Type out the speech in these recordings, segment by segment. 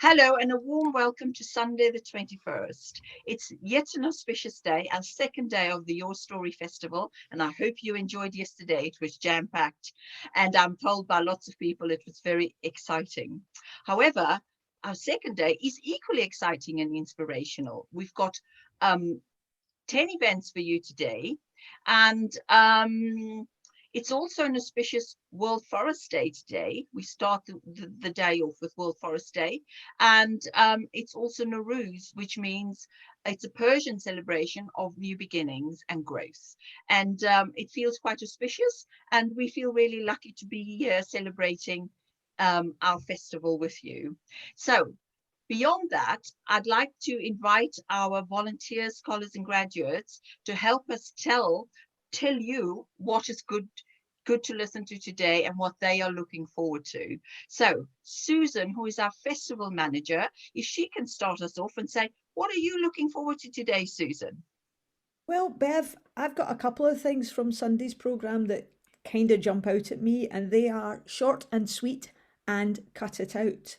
Hello and a warm welcome to Sunday the 21st. It's yet an auspicious day, our second day of the Your Story Festival, and I hope you enjoyed yesterday. It was jam-packed, and I'm told by lots of people it was very exciting. However, our second day is equally exciting and inspirational. We've got 10 events for you today, and it's also an auspicious World Forest Day today. We start the day off with World Forest Day. And it's also Nowruz, which means it's a Persian celebration of new beginnings and growth. And it feels quite auspicious. And we feel really lucky to be here celebrating our festival with you. So beyond that, I'd like to invite our volunteers, scholars and graduates to help us tell you what is good to listen to today and what they are looking forward to. So Susan, who is our festival manager, if she can start us off and say, what are you looking forward to today, Susan? Well, Bev, I've got a couple of things from Sunday's programme that kind of jump out at me, and they are short and sweet and cut it out.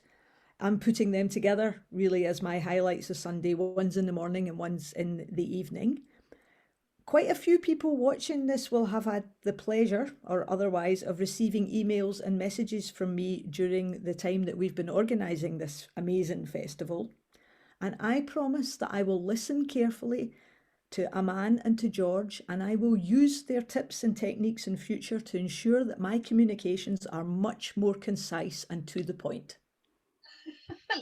I'm putting them together really as my highlights of Sunday. One's in the morning and one's in the evening. Quite a few people watching this will have had the pleasure, or otherwise, of receiving emails and messages from me during the time that we've been organising this amazing festival. And I promise that I will listen carefully to Aman and to George, and I will use their tips and techniques in future to ensure that my communications are much more concise and to the point.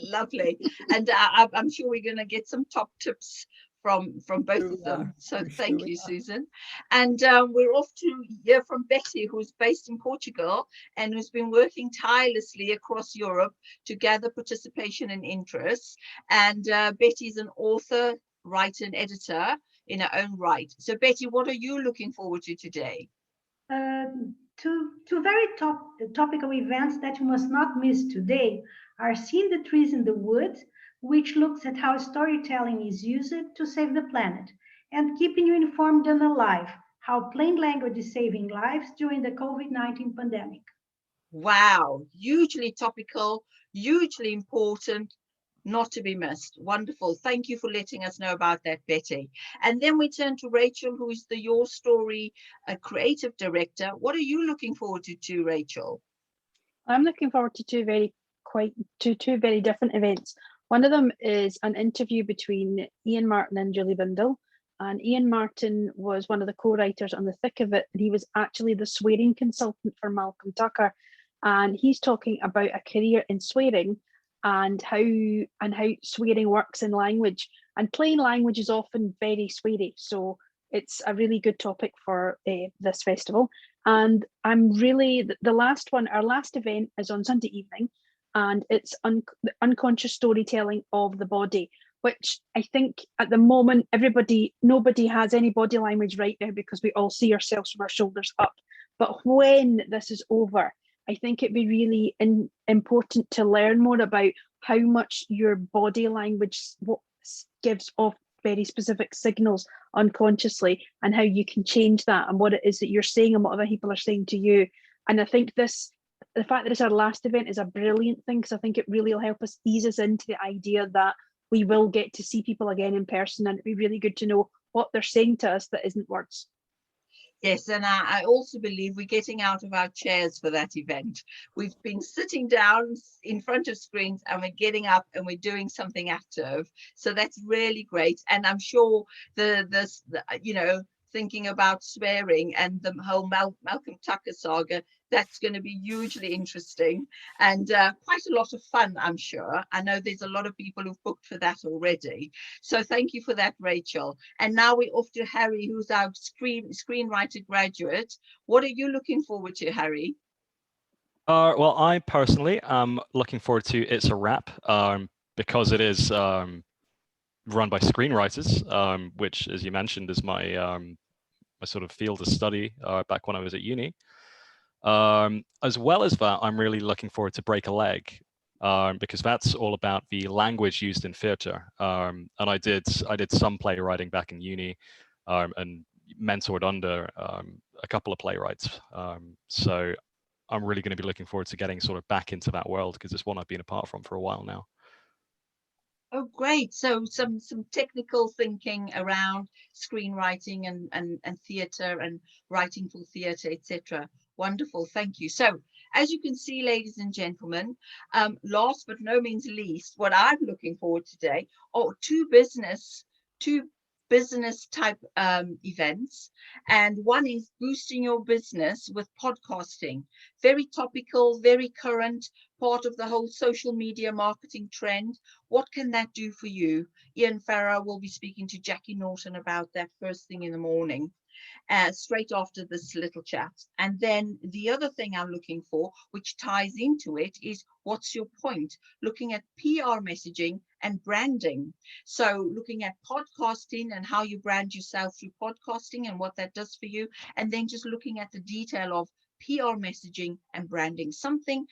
Lovely. And I'm sure we're going to get some top tips from both Sure of we them. are. So Sure thank we you, are. Susan. And we're off to hear from Betty, who's based in Portugal and who's been working tirelessly across Europe to gather participation and interest. And Betty's an author, writer and editor in her own right. So Betty, what are you looking forward to today? Two very topical events that you must not miss today are Seeing the Trees in the Woods, which looks at how storytelling is used to save the planet, and Keeping You Informed and Alive, how plain language is saving lives during the COVID-19 pandemic. Wow, hugely topical, hugely important, not to be missed. Wonderful. Thank you for letting us know about that, Betty. And then we turn to Rachel, who is the Your Story creative director. What are you looking forward to, Rachel? I'm looking forward to two very different events. One of them is an interview between Ian Martin and Julie Bindel. And Ian Martin was one of the co-writers on The Thick of It, and he was actually the swearing consultant for Malcolm Tucker. And he's talking about a career in swearing and how swearing works in language. And plain language is often very sweary, so it's a really good topic for this festival. And I'm really, the last one, our last event is on Sunday evening, and it's unconscious storytelling of the body, which I think at the moment, nobody has any body language right now because we all see ourselves from our shoulders up. But when this is over, I think it'd be really important to learn more about how much your body language gives off very specific signals unconsciously, and how you can change that, and what it is that you're saying and what other people are saying to you. And I think the fact that it's our last event is a brilliant thing, because I think it really will help us ease us into the idea that we will get to see people again in person, and it'd be really good to know what they're saying to us that isn't words. Yes, and I also believe we're getting out of our chairs for that event. We've been sitting down in front of screens and we're getting up and we're doing something active. So that's really great. And I'm sure thinking about swearing and the whole Malcolm Tucker saga, that's going to be hugely interesting and quite a lot of fun, I'm sure. I know there's a lot of people who've booked for that already. So thank you for that, Rachel. And now we're off to Harry, who's our screenwriter graduate. What are you looking forward to, Harry? Well, I personally am looking forward to It's a Wrap, because it is run by screenwriters, which, as you mentioned, is my sort of field of study back when I was at uni. As well as that, I'm really looking forward to Break a Leg, because that's all about the language used in theatre. And I did some playwriting back in uni, and mentored under a couple of playwrights. So I'm really going to be looking forward to getting sort of back into that world, because it's one I've been apart from for a while now. Oh, great. So some technical thinking around screenwriting and theatre and writing for theatre, etc. Wonderful. Thank you. So as you can see, ladies and gentlemen, last but no means least, what I'm looking forward today are two business type events, and one is boosting your business with podcasting. Very topical, very current, part of the whole social media marketing trend. What can that do for you? Ian Farrow will be speaking to Jackie Norton about that first thing in the morning, straight after this little chat. And then the other thing I'm looking for, which ties into it, is what's your point? Looking at PR messaging and branding. So looking at podcasting and how you brand yourself through podcasting and what that does for you. And then just looking at the detail of PR messaging and branding. Something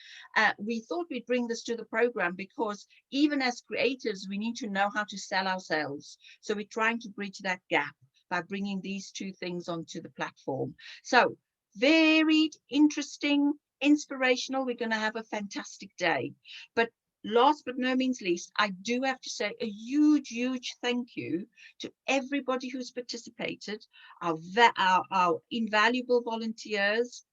we thought we'd bring this to the program because even as creatives, we need to know how to sell ourselves. So we're trying to bridge that gap by bringing these two things onto the platform. So varied, interesting, inspirational. We're going to have a fantastic day. But last but no means least, I do have to say a huge thank you to everybody who's participated, our invaluable volunteers,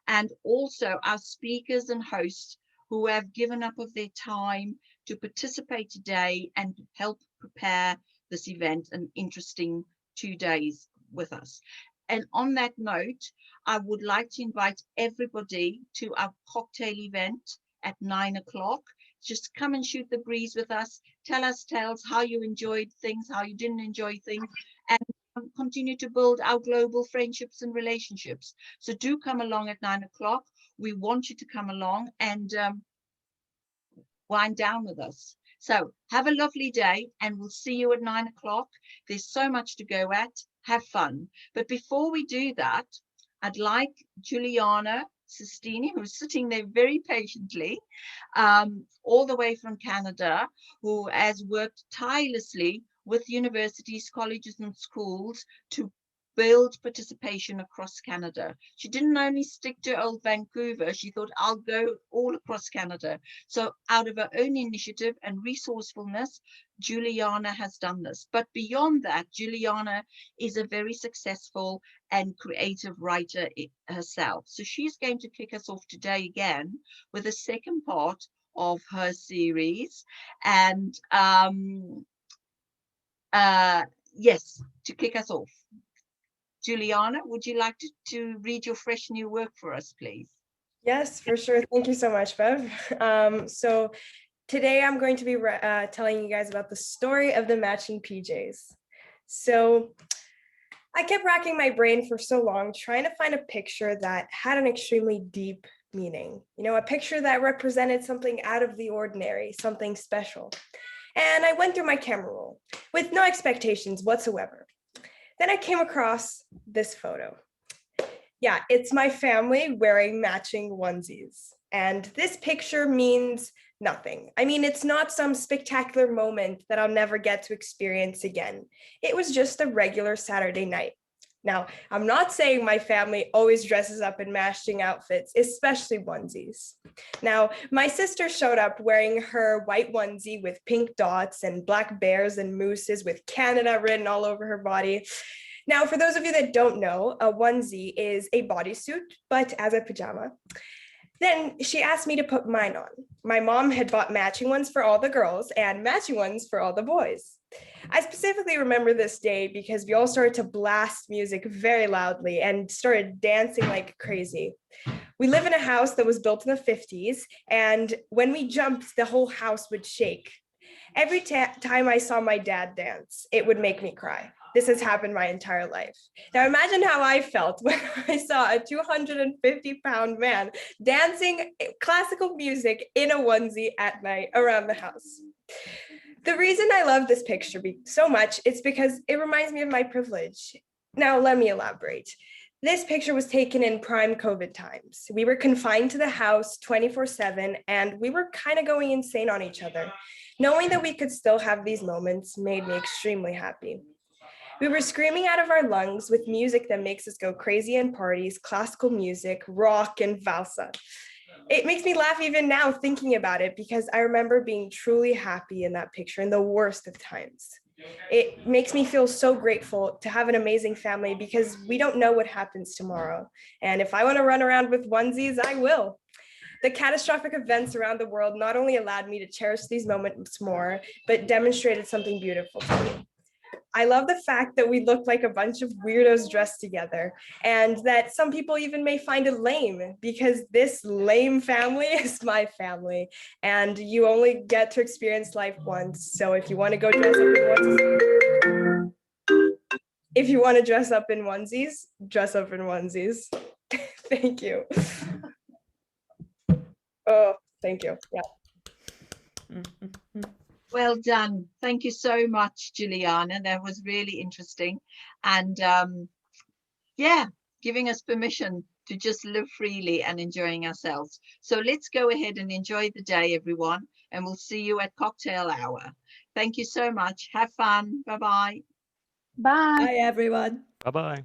and also our speakers and hosts who have given up of their time to participate today and help prepare this event, an interesting 2 days with us. And on that note, I would like to invite everybody to our cocktail event at 9 o'clock. Just come and shoot the breeze with us. Tell us tales, how you enjoyed things, how you didn't enjoy things, and continue to build our global friendships and relationships. So do come along at 9 o'clock. We want you to come along and wind down with us. So have a lovely day and we'll see you at 9 o'clock. There's so much to go at. Have fun. But before we do that, I'd like Juliana Sastini, who's sitting there very patiently, all the way from Canada, who has worked tirelessly with universities, colleges and schools to build participation across Canada. She didn't only stick to old Vancouver, she thought, I'll go all across Canada. So out of her own initiative and resourcefulness, Juliana has done this. But beyond that, Juliana is a very successful and creative writer herself. So she's going to kick us off today again with the second part of her series. And yes, to kick us off. Juliana, would you like to read your fresh new work for us, please? Yes, for sure. Thank you so much, Bev. So today I'm going to be telling you guys about the story of the matching PJs. So I kept racking my brain for so long, trying to find a picture that had an extremely deep meaning, you know, a picture that represented something out of the ordinary, something special. And I went through my camera roll with no expectations whatsoever. Then I came across this photo. Yeah, it's my family wearing matching onesies. And this picture means nothing. I mean, it's not some spectacular moment that I'll never get to experience again. It was just a regular Saturday night. Now, I'm not saying my family always dresses up in matching outfits, especially onesies. Now, my sister showed up wearing her white onesie with pink dots and black bears and mooses with Canada written all over her body. Now, for those of you that don't know, a onesie is a bodysuit, but as a pajama. Then she asked me to put mine on. My mom had bought matching ones for all the girls and matching ones for all the boys. I specifically remember this day because we all started to blast music very loudly and started dancing like crazy. We live in a house that was built in the 50s, and when we jumped, the whole house would shake. Every time I saw my dad dance, it would make me cry. This has happened my entire life. Now imagine how I felt when I saw a 250-pound man dancing classical music in a onesie at night around the house. The reason I love this picture so much is because it reminds me of my privilege. Now let me elaborate. This picture was taken in prime COVID times. We were confined to the house 24/7, and we were kind of going insane on each other. Knowing that we could still have these moments made me extremely happy. We were screaming out of our lungs with music that makes us go crazy in parties, classical music, rock, and valsa. it makes me laugh even now thinking about it, because I remember being truly happy in that picture in the worst of times. It makes me feel so grateful to have an amazing family, because we don't know what happens tomorrow. And if I want to run around with onesies, I will. The catastrophic events around the world not only allowed me to cherish these moments more, but demonstrated something beautiful to me. I love the fact that we look like a bunch of weirdos dressed together, and that some people even may find it lame, because this lame family is my family, and you only get to experience life once. So if you want to go dress up in onesies, dress up in onesies. Thank you. Oh, thank you. Yeah. Well done. Thank you so much, Juliana. That was really interesting. And yeah, giving us permission to just live freely and enjoying ourselves. So let's go ahead and enjoy the day, everyone. And we'll see you at cocktail hour. Thank you so much. Have fun. Bye-bye. Bye. Bye, everyone. Bye-bye.